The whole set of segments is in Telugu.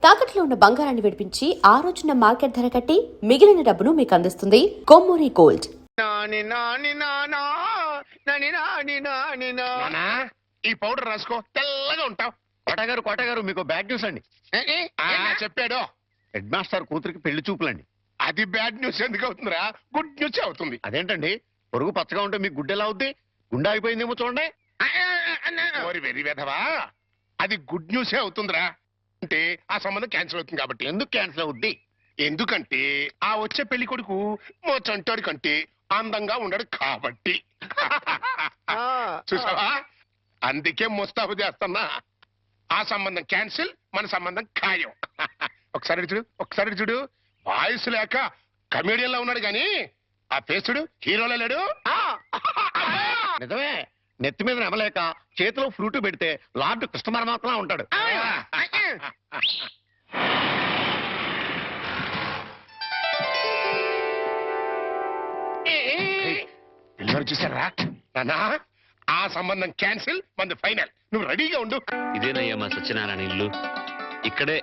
తాకట్లో ఉన్న బంగారాన్ని విడిపించి ఆ రోజున మార్కెట్ ధర కట్టి మిగిలిన డబ్బును మీకు అందిస్తుంది కొమ్మూరి గోల్డ్. ఈ పౌడర్ రాసుకో, తెల్లగా ఉంటావు. కోటగారు మీకు బ్యాడ్ న్యూస్ అండి. చెప్పాడు హెడ్ మాస్టర్ కూతురికి పెళ్లి చూపులండి. అది బ్యాడ్ న్యూస్ ఎందుకు అవుతుందిరా? గుడ్ న్యూస్ అవుతుంది. అదేంటండి, పొరుగు పచ్చగా ఉంటే మీకు గుడ్డెలా అవుద్ది? గుండె అయిపోయిందేమో చూడండి. ఓరి వెర్రి వెధవా, అది గుడ్ న్యూసే అవుతుందిరా. అంటే ఆ సంబంధం క్యాన్సిల్ అవుతుంది కాబట్టి. ఎందుకు క్యాన్సిల్ అవుద్ది? ఎందుకంటే ఆ వచ్చే పెళ్లి కొడుకు మా చంటాడు కంటే అందంగా ఉండడు కాబట్టి. చూసావా, అందుకే ముస్తాబు చేస్తున్నా. ఆ సంబంధం క్యాన్సిల్, మన సంబంధం ఖాయం. ఒకసారి చూడు, ఒకసారి చూడు. వాయిస్ లేక కమేడియన్ లా ఉన్నాడు గాని ఆ ఫేస్ చూడు, హీరోలో లేడు. నిజమే, నెత్తి మీద నెమలేక చేతిలో ఫ్రూట్ పెడితే లార్డ్ కృష్ణ పరమాత్మ ఉంటాడు. పిల్లలు చూసారా నాన్నా? ఆ సంబంధం క్యాన్సిల్, మంది ఫైనల్. నువ్వు రెడీగా ఉండు. ఇదేనయ్యా మా సత్యనారాయణ ఇల్లు. ఇక్కడే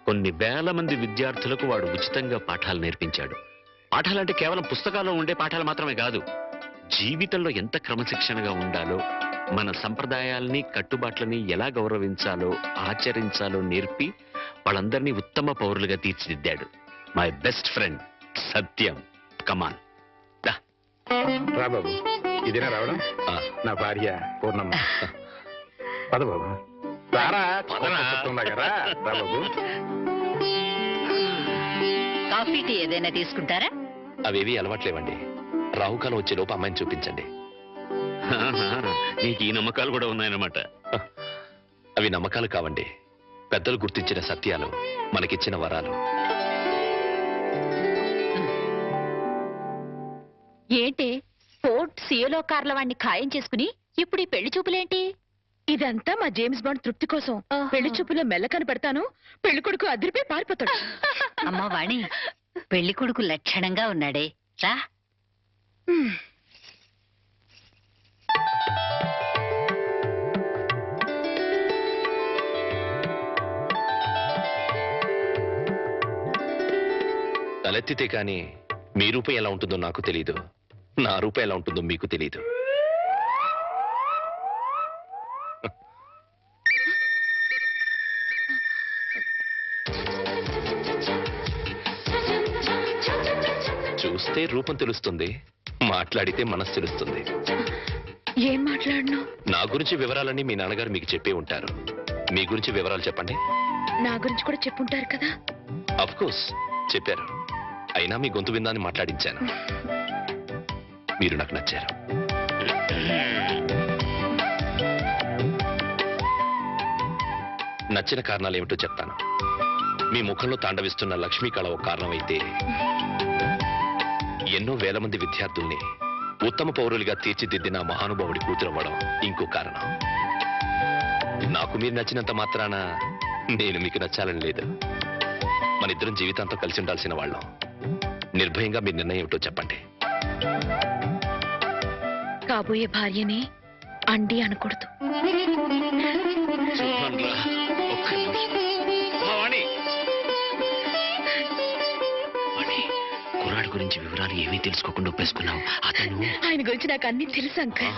కొన్ని వేల మంది విద్యార్థులకు వాడు ఉచితంగా పాఠాలు నేర్పించాడు. పాఠాలంటే కేవలం పుస్తకాల్లో ఉండే పాఠాలు మాత్రమే కాదు, జీవితంలో ఎంత క్రమశిక్షణగా ఉండాలో, మన సంప్రదాయాల్ని కట్టుబాట్లని ఎలా గౌరవించాలో ఆచరించాలో నేర్పి వాళ్ళందరినీ ఉత్తమ పౌరులుగా తీర్చిదిద్దాడు. మై బెస్ట్ ఫ్రెండ్ సత్యం. కమాన్ రా బాబు, ఇదేనా రావడం? నా భార్య పూర్ణమ్మ. పద బాబు, రారా. రా బాబు. కాఫీ టీ ఏదైనా తీసుకుంటారా? అవేవి అలవాట్లేవండి. రాహుకాలం వచ్చే లోపు అమ్మాయిని చూపించండి. నీకు ఈ నమ్మకాలు కూడా ఉన్నాయన్నమాట. అవి నమ్మకాలు కావండి, పెద్దలు గుర్తించిన సత్యాలు, మనకిచ్చిన వరాలు. ఏంటి ఫోర్ట్ సియోలో కార్ల వాడిని ఖాయం చేసుకుని ఇప్పుడు ఈ పెళ్లి చూపులేంటి? ఇదంతా మా జేమ్స్ బాండ్ తృప్తి కోసం. పెళ్లి చూపులో మెల్ల కనపడతాను, పెళ్లి కొడుకు అదిరిపోయి పారిపోతాడు. అమ్మ వాణి, పెళ్లి కొడుకు లక్షణంగా ఉన్నాడే, రా. తలెత్తితే కాని మీ రూపం ఎలా ఉంటుందో నాకు తెలీదు, నా రూపం ఎలా ఉంటుందో మీకు తెలీదు. చూస్తే రూపం తెలుస్తుంది, మాట్లాడితే మనసు తెలుస్తుంది. ఏం మాట్లాడను? నా గురించి వివరాలన్నీ మీ నాన్నగారు మీకు చెప్పే ఉంటారు. మీ గురించి వివరాలు చెప్పండి. నా గురించి కూడా చెప్పుంటారు కదా. అఫ్ కోర్స్ చెప్పారు, అయినా మీ గొంతు విందాన్ని మాట్లాడించాను. మీరు నాకు నచ్చారు. నచ్చిన కారణాలు ఏమిటో చెప్తాను. మీ ముఖంలో తాండవిస్తున్న లక్ష్మీ కళ ఒక కారణం అయితే, ఎన్నో వేల మంది విద్యార్థుల్ని ఉత్తమ పౌరులుగా తీర్చిదిద్దిన మహానుభావుడి కూతురవ్వడం ఇంకో కారణం. నాకు మీరు నచ్చినంత మాత్రాన నేను మీకు నచ్చాలని లేదు. మన ఇద్దరం జీవితాంతం కలిసి ఉండాల్సిన వాళ్ళం. నిర్భయంగా మీ నిర్ణయం ఏమిటో చెప్పండి. కాబోయే భార్యని అండి అనకూడదు. కుర్రాడి గురించి వివరాలు ఏమీ తెలుసుకోకుండా ఒప్పేసుకున్నావు. అతను ఆయన గురించి నాకు అన్ని తెలుసు అంకల్.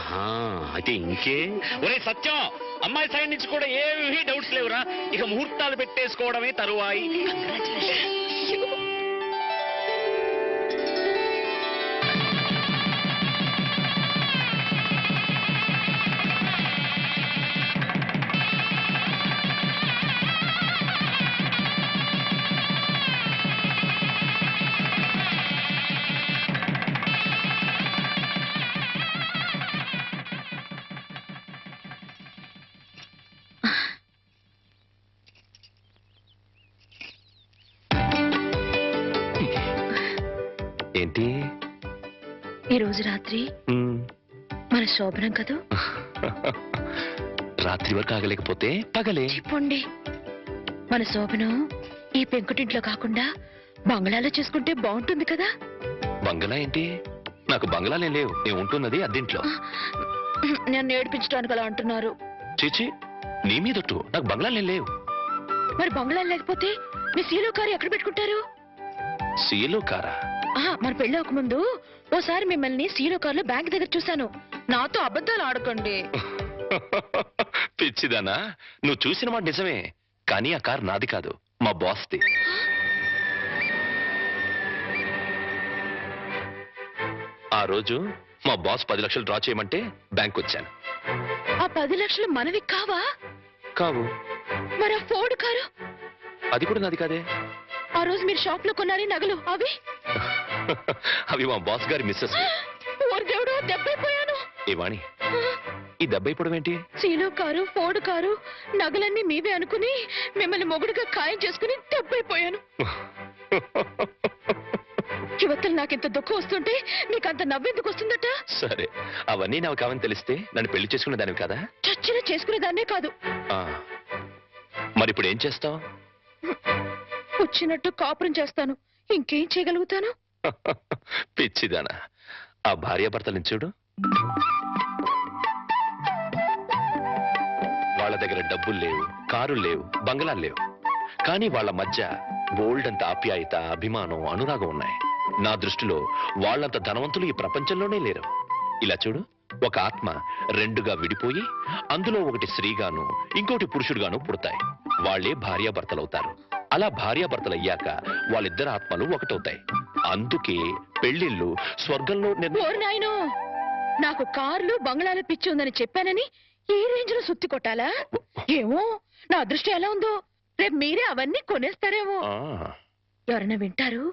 అయితే ఇంకే. ఒరే సత్యం, అమ్మాయి సైడ్ నుంచి కూడా ఏమీ డౌట్స్ లేవురా. ఇక ముహూర్తాలు పెట్టేసుకోవడమే తరువాయి. ఏంటి ఈ రోజు రాత్రి మన శోభనం కదా. రాత్రి వరకు ఆగలేకపోతే పగలే చెప్పండి. మన శోభనం ఈ పెంకుటింట్లో కాకుండా బంగ్లాలో చేసుకుంటే బాగుంటుంది కదా. బంగ్లా ఏంటి? నాకు బంగ్లాలే లేవు, నేను ఉంటున్నది అద్దెంట్లో. నన్ను ఏడిపించడానికి అలా అంటున్నారు. చీచి, నీ మీదొట్టు, నాకు బంగ్లాలే లేవు. మరి బంగ్లాలు లేకపోతే మీ సీలో కారు ఎక్కడ పెట్టుకుంటారు? సీలో కారా? మరి పెళ్లి అవ్వకముందు ఓసారి మిమ్మల్ని సీలో కారులో బ్యాంక్ దగ్గర చూశాను. నాతో అబద్ధాలు ఆడకండి. పిచ్చిదానా, నువ్వు చూసిన మాట నిజమే, కానీ ఆ కారు నాది కాదు, మా బాస్ది. ఆ రోజు మా బాస్ 10 లక్షలు డ్రా చేయమంటే బ్యాంక్ వచ్చాను. ఆ 10 లక్షలు మనవి కావా? కావు. మరి ఆ ఫోర్డ్ కారు? అది కూడా నాది కాదే. ఆ రోజు మీరు షాప్ లో కొన్నారే నగలు అవి? అవి మా బాస్ గారి మిస్సెస్. ఓరి దేవుడు, దెబ్బైపోయాను. ఏ వాణి, ఈ దెబ్బైపోవడం ఏంటి? సీలో కారు, ఫోర్డ్ కారు, నగలన్నీ మీవే అనుకుని మిమ్మల్ని మొగుడుగా ఖాయం చేసుకుని దెబ్బైపోయాను. యువతలు నాకెంత దుఃఖం వస్తుంటే నీకంత నవ్వెందుకు వస్తుందట? సరే, అవన్నీ నాకు కావని తెలిస్తే నన్ను పెళ్లి చేసుకునే దానివి కదా? చచ్చిన చేసుకునేదాన్నే కాదు. మరి ఇప్పుడు ఏం చేస్తావు? వచ్చినట్టు కాపురం చేస్తాను. ఇంకేం చేయగలుగుతాను? పిచ్చిదానా, ఆ భార్యాభర్తలను చూడు. వాళ్ళ దగ్గర డబ్బులు లేవు, కారులు లేవు, బంగ్లాలు లేవు, కానీ వాళ్ళ మధ్య బోల్డ్ అంత ఆప్యాయత, అభిమానం, అనురాగం ఉన్నాయి. నా దృష్టిలో వాళ్ళంత ధనవంతులు ఈ ప్రపంచంలోనే లేరు. ఇలా చూడు, ఒక ఆత్మ రెండుగా విడిపోయి అందులో ఒకటి స్త్రీగాను ఇంకోటి పురుషుడుగాను పుడతాయి. వాళ్లే భార్యాభర్తలవుతారు. అలా భార్యాభర్తలయ్యాక వాళ్ళిద్దరు ఆత్మలు ఒకటవుతాయి. అందుకే పెళ్లిళ్ళు స్వర్గంలో ఓరి నాయనో, నాకు కార్లు బంగ్లాలు పిచ్చి ఉందని చెప్పానని ఈ రేంజ్ లో సుత్తి కొట్టాలా? ఏమో, నా అదృష్టం ఎలా ఉందో, రేపు మీరే అవన్నీ కొనేస్తారేమో. ఎవరైనా వింటారు?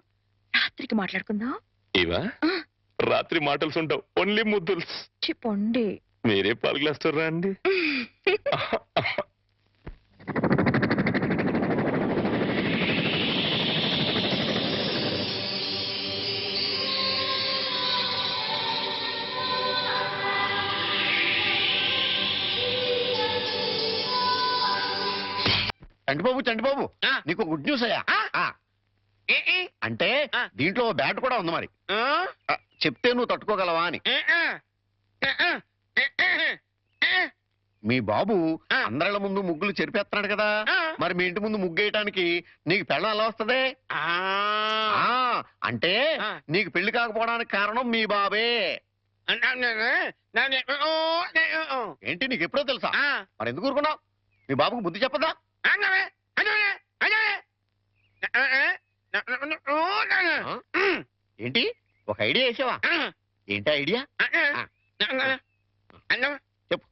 రాత్రికి మాట్లాడుకుందాం. ఇవా రాత్రి మాటలు ఉండవు, ఓన్లీ ముద్దుల్స్. చెప్పండి. మీరే పాల్గొస్తారా అండి? చంటిబాబు నీకు గుడ్ న్యూస్ అయ్యా. అంటే దీంట్లో బ్యాట్ కూడా ఉంది. మరి చెప్తే నువ్వు తట్టుకోగలవా అని. మీ బాబు అందరిళ్ళ ముందు ముగ్గులు చెరిపేస్తున్నాడు కదా, మరి మీ ఇంటి ముందు ముగ్గేయటానికి నీకు పెళ్ళం ఎలా వస్తుంది? అంటే నీకు పెళ్లి కాకపోవడానికి కారణం మీ బాబే. ఏంటి, నీకు ఎప్పుడో తెలుసా? మరి ఎందుకు ఊరుకున్నావు? మీ బాబుకు బుద్ధి చెప్పదా? ఏంటి, ఒక ఐడియా వేసావా? ఏంటి ఐడియా? చెప్పు.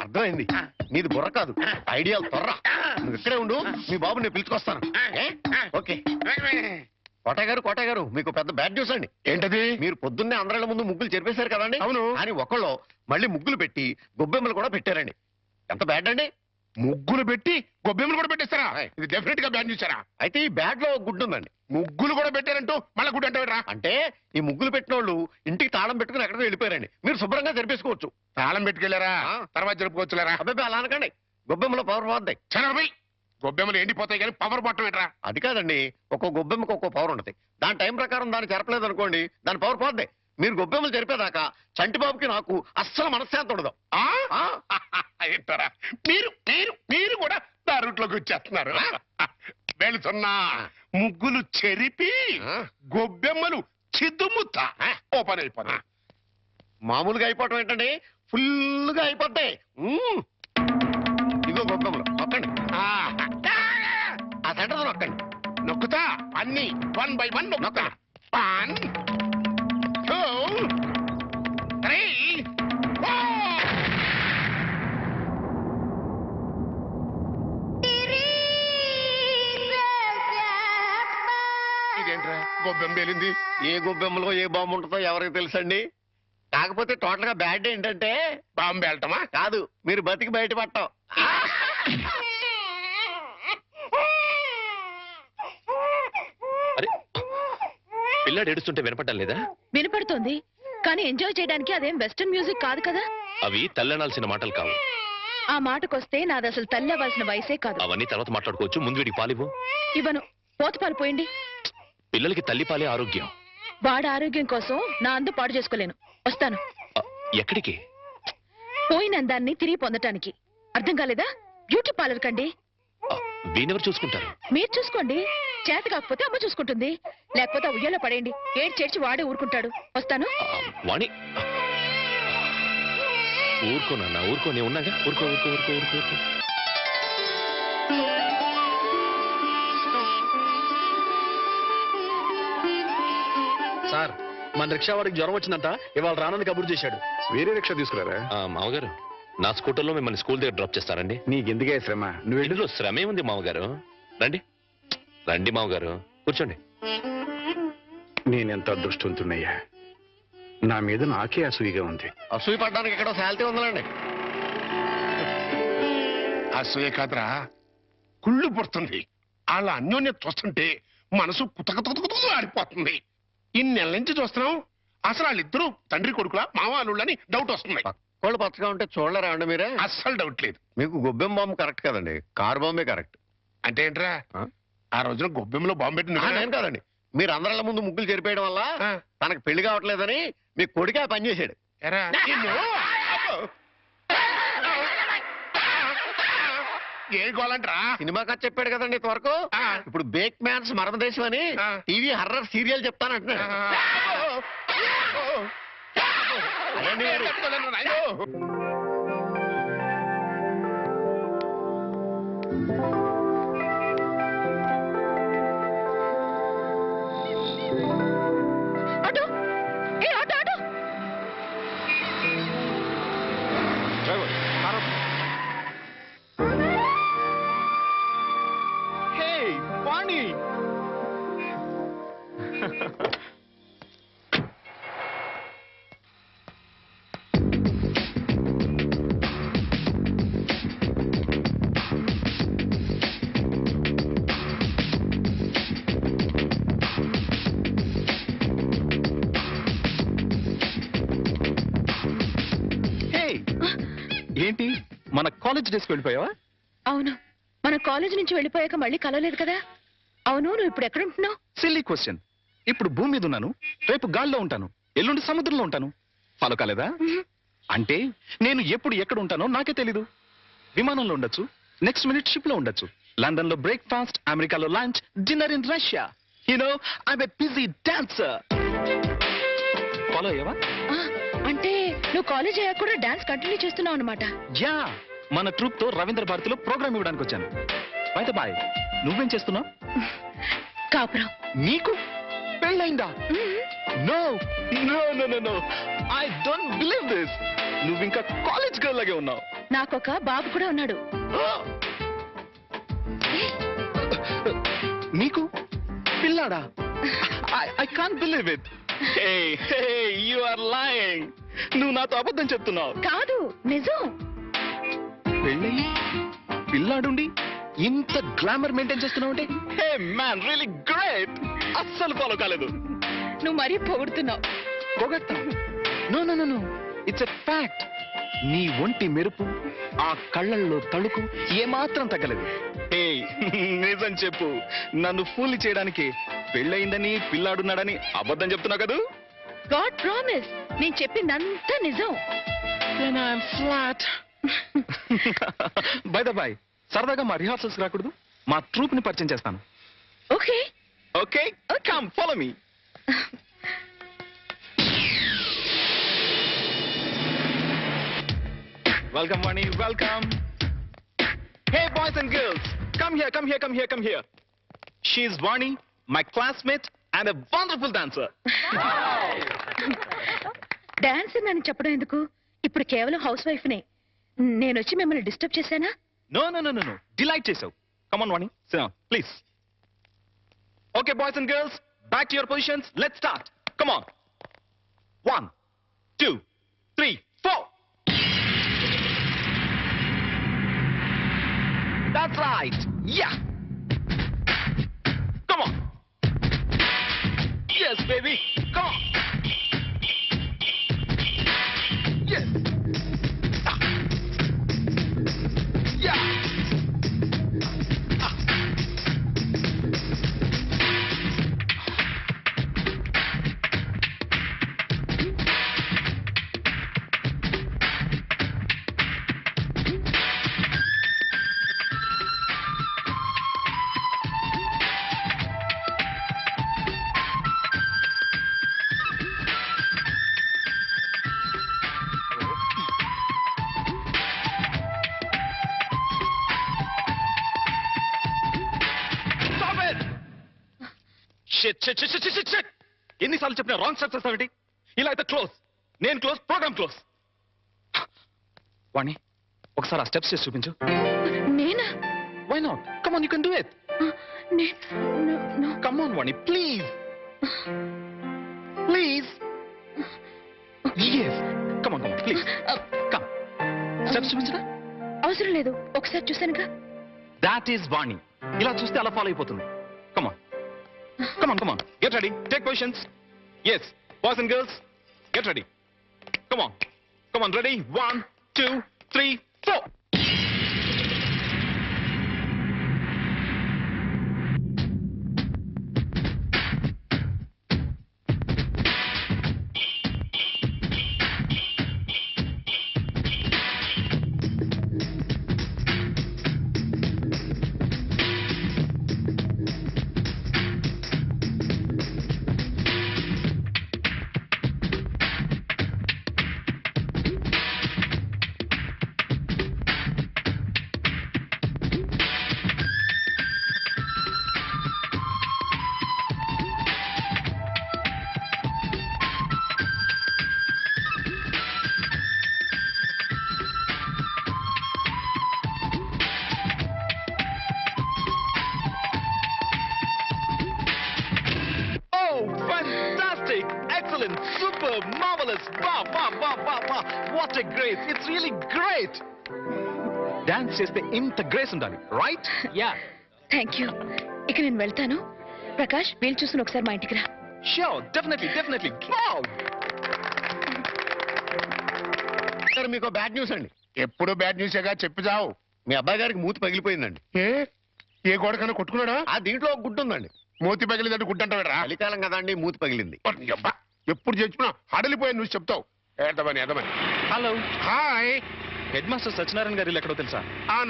అర్థమైంది, నీది బుర్ర కాదు, ఐడియాలు తొర్ర. నువ్వు ఇక్కడే ఉండు, మీ బాబు నేను పిలుచుకొస్తాను. ఓకే. కోటయ్య గారు మీకు పెద్ద బ్యాడ్ న్యూస్ అండి. ఏంటది? మీరు పొద్దున్నే అందరిళ్ళ ముందు ముగ్గులు చెరిపేశారు కదండి. అవును. అని ఒకళ్ళు మళ్ళీ ముగ్గులు పెట్టి గొబ్బెమ్మలు కూడా పెట్టారండి. ఎంత బ్యాడ్ అండి? ముగ్గులు పెట్టి గొబ్బెమ్మలు కూడా పెట్టేస్తారా? ఇది డెఫినెట్ గా బ్యాన్ చూసారా? అయితే ఈ బ్యాడ్ లో గుడ్ ఉందండి. ముగ్గులు కూడా పెట్టారంటూ మళ్ళీ గుడ్ అంటే అంటే ఈ ముగ్గులు పెట్టిన వాళ్ళు ఇంటికి తాళం పెట్టుకుని ఎక్కడికి వెళ్ళిపోయారండి. మీరు శుభ్రంగా జరిపేసుకోవచ్చు. తాళం పెట్టుకెళ్లారా? తర్వాత జరుపుకోవచ్చులేరా? అబ్బాయి అలా అనకండి, గొబ్బెమ్మలో పవర్ పోద్దాయి. చనబై గొబ్బెమ్మలు ఎండిపోతాయి కానీ పవర్ పట్టం ఏంట్రా? అది కాదండి, ఒక్కో గొబ్బెమ్మకి ఒక్కో పవర్ ఉంటుంది. దాని టైం ప్రకారం దాన్ని చెరపలేదు అనుకోండి, దాని పవర్ పోద్ది. మీరు గొబ్బెమ్మలు జరిపేదాకా చంటిబాబుకి నాకు అస్సలు మనశ్శాంతి ఉండదు. ఏంటారా మీరు మీరు మీరు కూడా నా రూట్లోకి వచ్చేస్తున్నారు. వెళుతున్నా ముగ్గులు చెరిపి గొబ్బెమ్మలు చిద్దుముత్త ఓపెన్ అయిపోతాయి. మామూలుగా అయిపోవటం ఏంటండి, ఫుల్గా అయిపోతాయి. ఇదిగో గొబ్బెమ్మలు నొక్కండి, ఆ సెంటర్ నొక్కండి. నొక్కుతా అన్ని 1 by 1 నొక్కుతా. 1 2 3 4. ఇదేంట్రా గొబ్బెమ్మ పేలింది? ఏ గొబ్బెమ్మలో ఏ బాంబు ఉంటుందో ఎవరికి తెలుసండి. కాకపోతే టోటల్ గా బ్యాడ్ ఏంటంటే బాంబు పేలటమా? కాదు, మీరు బతికి బయటపడటం. అరే, పిల్లాడు ఏడుస్తుంటే వినపడ్డం లేదా? వినపడుతోంది, కానీ ఎంజాయ్ చేయడానికి అదేం వెస్టర్న్ మ్యూజిక్ కాదు కదా. అవి తల్లనాల్సిన మాటలు కావు. ఆ మాటకొస్తే నాది అసలు తల్లి అవ్వాల్సిన వయసే కాదు. అవన్నీ తర్వాత మాట్లాడుకోవచ్చు, ముందు వీడికి పాలివ్వు. ఇవ్వను. పోత పాలు పోయండి. పిల్లలకి తల్లి పాలే ఆరోగ్యం. వాడి ఆరోగ్యం కోసం నా అందు పాడు చేసుకోలేను. వస్తాను. ఆ, ఎక్కడికి? పోయిన అందాన్ని తిరిగి పొందటానికి. అర్థం కాలేదా? బ్యూటీ పార్లర్ కండి. ఆ, వీణెవరు చూసుకుంటారు? మీరు చూసుకోండి. చేత కాకపోతే అమ్మ చూసుకుంటుంది. లేకపోతే ఆ ఉయ్యాలో పడేయండి. ఏడు చేర్చి వాడే ఊరుకుంటాడు. వస్తాను. వాణి ఊరుకోనన్నా, ఊరుకో, నేను ఉన్నాగా. ఊరుకో ఊరుకో ఊరుకో ఊరుకో ఊరుకో. సార్, మన రిక్షా వాడికి జ్వరం వచ్చిందంట, ఇవాళ రానని కబురు చేశాడు. వేరే రిక్షా తీసుకురారా? మామగారు, నా స్కూటర్లో మిమ్మల్ని స్కూల్ దగ్గర డ్రాప్ చేస్తారండి. నీకెందుకే శ్రమ? నువ్వు వెళ్ళి. ఇందులో శ్రమే ఉంది మామగారు. రండి రండి మామగారు, కూర్చోండి. నేనెంత అదృష్టవంతున్నయ్యా. నా మీద నాకే అసూయగా ఉంది. అసూయ పడ్డానికి ఎక్కడో శాలిటీ ఉందండి. అసూయ కాదురా, కుళ్ళు పుడుతుంది. వాళ్ళ అన్యోన్యత చూస్తుంటే మనసు కుతకుతకుతూ ఆడిపోతుంది. ఇన్నెల నుంచి చూస్తున్నాం, అసలు వాళ్ళిద్దరూ తండ్రి కొడుకులా మావాళ్ళని డౌట్ వస్తుంది. కోళ్ళు పచ్చగా ఉంటే చూడలేరా అండి మీరే? అస్సలు డౌట్ లేదు. మీకు గొబ్బెం బాంబు కరెక్ట్ కదండి, కార్ బాంబే కరెక్ట్. అంటే ఏంట్రా, ఆ రోజున గొబ్బెంలో బాంబు పెట్టింది నేను కాదండి, మీరు అందరిల ముందు ముగ్గులు చెరిపేయడం వల్ల తనకు పెళ్లి కావట్లేదని మీ కొడుకే ఆ పని చేశాడు. ఎరా, నిన్ను? అబ్బో. ఏ గోలంట్రా? సినిమా కథ చెప్పాడు కదండి ఇంతవరకు. ఇప్పుడు బేక్ మ్యాన్స్ మరణదేశం అని టీవీ హర్రర్ సీరియల్ చెప్తానంటున్నాడు. అదేంటి గారు? ఆటో! ఏ ఆటో ఆటో! డ్రైవర్, కారు ఆపు. హే వాణి, ఏంటి మన కాలేజ్ డేస్కి వెళ్ళిపోయావా? అవును, మన కాలేజ్ నుంచి వెళ్ళిపోయాక మళ్ళీ కలవలేదు కదా. అవును, నువ్వు ఇప్పుడు ఎక్కడ ఉంటున్నావు? Silly question. ఇప్పుడు భూమి మీద ఉన్నాను, రేపు గాల్లో ఉంటాను, ఎల్లుండి సముద్రంలో ఉంటాను. ఫాలో కాలేదా? అంటే నేను ఎప్పుడు ఎక్కడ ఉంటానో నాకే తెలీదు. విమానంలో ఉండొచ్చు, నెక్స్ట్ మినిట్ షిప్ లో ఉండొచ్చు, లండన్ లో బ్రేక్ఫాస్ట్, అమెరికాలో lunch, dinner in Russia. You know I'm a busy dancer. Follow అయ్యావా? అంటే నువ్వు కాలేజ్ అయ్యాక కూడా డాన్స్ కంటిన్యూ చేస్తున్నావు అనమాట. యా, మన ట్రూప్ తో రవీంద్ర భారతిలో ప్రోగ్రామ్ ఇవ్వడానికి వచ్చాను. బై ద బై, నువ్వేం చేస్తున్నావు? కాపురం. నీకు పెళ్ళైందా? No no no no no, I don't believe this. నువ్వు ఇంకా కాలేజ్ గర్ల్ లాగే ఉన్నావు. నాకొక బాబు కూడా ఉన్నాడు. నీకు పిల్లాడా? I can't believe it. Hey hey, you are lying. నువ్వు నాతో అబద్ధం చెప్తున్నావు. కాదు, నిజం. పెళ్ళయి పిల్లాడుండి ఇంత గ్లామర్ మెయింటైన్ చేస్తున్నావు అంటే, హే మ్యాన్, రియల్లీ గ్రేట్. అస్సలు ఫాలో కాలేదు. నువ్వు మరీ పొగుడుతున్నావు. పొగట్టా? No no no no, it's a fact. నీ ఒంటి మెరుపు, ఆ కళ్ళల్లో తళుకు ఏమాత్రం తగ్గలేదు. హే, నిజం చెప్పు, నన్ను ఫూల్ చేయడానికి పెళ్ళయిందని పిల్లాడున్నాడని అబద్ధం చెప్తున్నావు కదూ? గాడ్ ప్రామిస్, నేను చెప్పిందంతా నిజం. Then I'm flat. By the by, సరదాగా మా రిహార్సల్స్ రాకూడదు? మా ట్రూప్ ని పరిచయం చేస్తాను. Okay okay, come follow me. Welcome Vani, welcome. Hey boys and girls, come here, come here, come here, come here. She is Vani, my classmate and a wonderful dancer. Dance అని చెప్పడం ఎందుకు? ఇప్పుడు కేవలం హౌస్ వైఫ్ నే. నేను వచ్చి మిమ్మల్ని డిస్టర్బ్ చేశానా? No, no, no, no, no. Delight చేసావు. Come on, Vani. Sit down, please. Okay, boys and girls, back to your positions. Let's start. Come on. 1, 2, 3, 4. That's right. Yeah. Come on. Yes, baby. Come on. Yes. Ah. ఎన్నిసార్లు చెప్పినా రాంగ్ స్టెప్ చేస్తావేంటి? ఇలా అయితే క్లోజ్, నేను క్లోజ్, ప్రోగ్రామ్ క్లోజ్. వాణి ఒకసారి ఆ స్టెప్స్ చేసి చూపించు. నేనా? Why not? Come on, you can do it. Come on Vani, please please. yes, come on please, come. Steps చూపించరా? అవసరం లేదు, ఒకసారి చూసానుగా. దాట్ ఈస్ వాణి. ఇలా చూస్తే అలా ఫాలో అయిపోతుంది. Come on come on, come on, get ready, take positions. Yes, boys and girls, get ready. Come on, ready, 1 2 3 4. Fantastic! Excellent! Super! Marvelous! Wow! What a grace! It's really great! Dance చేస్తే ఇంత గ్రేస్ ఉండాలి, రైట్? Yeah, thank you. ఇక నేను వెళ్తాను. ప్రకాష్, వీలు చూసుకుని ఒకసారి మా ఇంటికి రా. Sure, definitely. వావ్! సార్ మీకు బ్యాడ్ న్యూస్ అండి. ఎప్పుడు బ్యాడ్ న్యూసేగా చెప్పి చావు. మీ అబ్బాయి గారికి మూతి పగిలిపోయిందండి. ఏ గోడకన్నా కొట్టుకున్నాడా? ఆ దీంట్లో ఒక గుడ్డు ఉందండి. మూతి పగిలిందంటే గుడ్డంటావేరా? చలికాలం కదండి, మూతి పగిలింది. అబ్బా, ఎప్పుడు చచ్చినా హడలిపోయాను నువ్వు చెప్తావు. ఏదమని hello, hi. Head master Satyanarayana garu ఎక్కడో తెలుసా?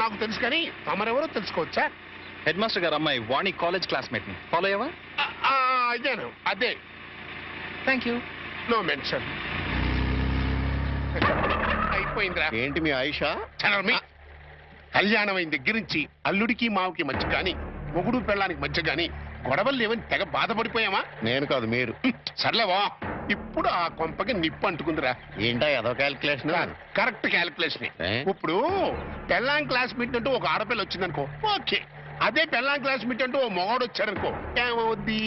నాకు తెలుసు కానీ తమరెవరో తెలుసుకోవచ్చా? హెడ్ మాస్టర్ గారు అమ్మాయి వాణి కాలేజ్ క్లాస్మేట్ ని ఫాలో అయ్యావా? అదేను, అదే. Thank you. No mention. అయిపోయిందిరా. ఏంటి మీ ఆయుష? చలర్మి. కళ్యాణం అయిన దగ్గర నుంచి అల్లుడికి మావుకి మధ్య గాని, మొగుడు పెళ్ళానికి మధ్య గాని గొడవలు లేవని తెగ బాధపడిపోయామా? నేను కాదు, మీరు. సర్లేవా, ఇప్పుడు ఆ కొంపకి నిప్పు అంటుకుందిరా. ఏంటా ఏదో క్యాల్కులేషన్? Correct calculation. ఏ? ఇప్పుడు పెళ్ళాం క్లాస్మేట్ అంటూ ఒక ఆడపిల్ల వచ్చిందనుకో, ఓకే. అదే పెళ్ళాం క్లాస్మేట్ అంటూ ఓ మొగాడు వచ్చాడనుకో, ఏమవుద్ది?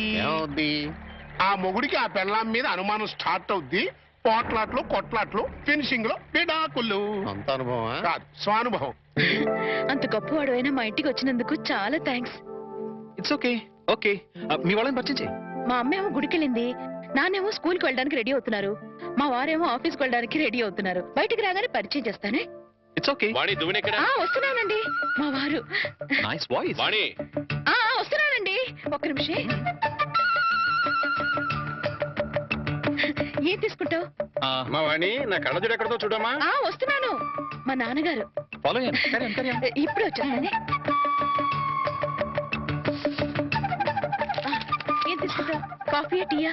ఆ మొగుడికి ఆ పెళ్ళాం మీద అనుమానం స్టార్ట్ అవుద్ది. పోట్లాట్లు, కొట్లాట్లు, ఫినిషింగ్ లో విడాకులు. అంత అనుభవమా? కాదు, స్వానుభవం. అంత గొప్పవాడు అయినా మా ఇంటికి వచ్చినందుకు చాలా థ్యాంక్స్. It's okay. ఓకే, మీ వాళ్ళని పరిచయం చేయి. మా అమ్మేమో గుడికి వెళ్ళింది, నాన్నేమో స్కూల్కి వెళ్ళడానికి రెడీ అవుతున్నారు, మా వారేమో ఆఫీస్కి వెళ్ళడానికి రెడీ అవుతున్నారు. బయటికి రాగానే పరిచయం చేస్తానే. It's okay. వస్తున్నానండి మా వారు. Nice voice. వస్తున్నానండి, ఒక్క నిమిషం. ఏం తీసుకుంటావు? మా వాణి, నా కళ్ళజోడు ఎక్కడతో చూడమ్మా. వస్తున్నాను, మా నాన్నగారు. ఫాలో అయ్యాను. ఇప్పుడు వచ్చేస్తానే. ఏం తీసుకుంటావు? కాఫీ, టీయా?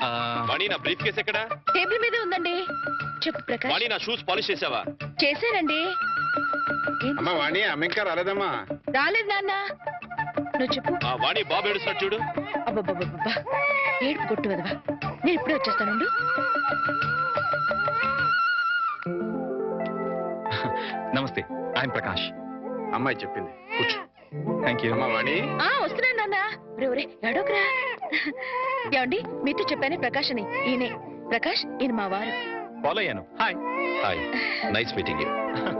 వాణి, నా బ్రీఫ్ కేస్ ఎక్కడ? టేబుల్ మీదే ఉందండి. చెప్పు ప్రకాష్. వాణి, నా షూస్ పాలిష్ చేసావా? చేశానండి. అమ్మా వాణి, అమ్మ ఇంకా రాలేదమ్మా. రాలేదు నాన్న, నువ్వు చెప్పు. వాణి, బాబు ఏడుస్తాడు చూడు. అబ్బబ్బబ్బబ్బా, ఏడుపు కొట్టు వదవా. నేను ఇప్పుడే వచ్చేస్తానుండు. నమస్తే, ఐఎమ్ ప్రకాష్. అమ్మాయి చెప్పింది, కూర్చో. Thank you. అమ్మా వాణి. వస్తున్నాను నాన్న. ఒరే ఎడోకరా. ఏమండి, మీతో చెప్పానే ప్రకాష్ అని. ఈయనే ప్రకాష్, ఈయన మా వారు. ఫాలో అయ్యాను. Hi. Hi, nice meeting you.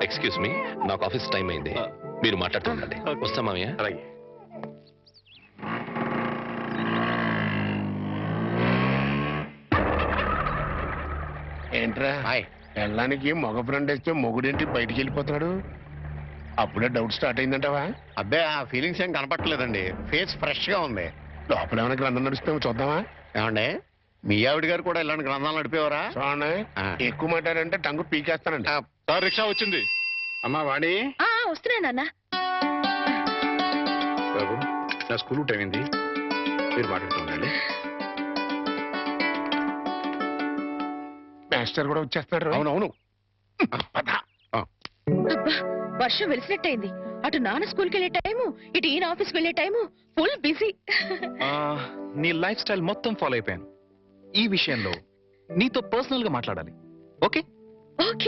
Excuse me, నాకు ఆఫీస్ టైం అయింది, మీరు మాట్లాడుతుండండి. వస్తా మామయ్య. అలాగే. ఏంట్రా? హాయ్. పెళ్ళానికి మగ ఫ్రెండ్ వేస్తే మొగుడేంటి బయటికి వెళ్ళిపోతున్నాడు? అప్పుడే డౌట్ స్టార్ట్ అయిందంటావా? అబ్బే, ఆ ఫీలింగ్స్ ఏం కనపట్లేదండి. ఫేస్ ఫ్రెష్ గా ఉంది. లోపల ఏమైనా గ్రంథం నడుస్తామో చూద్దామా? ఏమండే, మీ ఆవిడ గారు కూడా ఇలాంటి గ్రంథాలు నడిపేవారా? చూడండి, ఎక్కువ మాట్లాడంటే టంగు పీకేస్తానండి. సార్, రిక్షా వచ్చింది. అమ్మా వాణి. వస్తున్నా నాన్న. బాబు, నా స్కూల్ టైం అయింది, మీరు మాట్లాడుతుండండి. మాస్టర్ కూడా వచ్చేస్తున్నాడు. అవునవును. అబ్బా, వర్షం వెలిసినట్టయింది. అటు నాన్న స్కూల్కి వెళ్ళే టైము ఇటు ఈయన ఆఫీస్కి వెళ్ళే టైము ఫుల్ బిజీ. నీ లైఫ్ స్టైల్ మొత్తం ఫాలో అయిపోయాను. ఈ విషయంలో నీతో పర్సనల్ గా మాట్లాడాలి. ఓకే? ఓకే.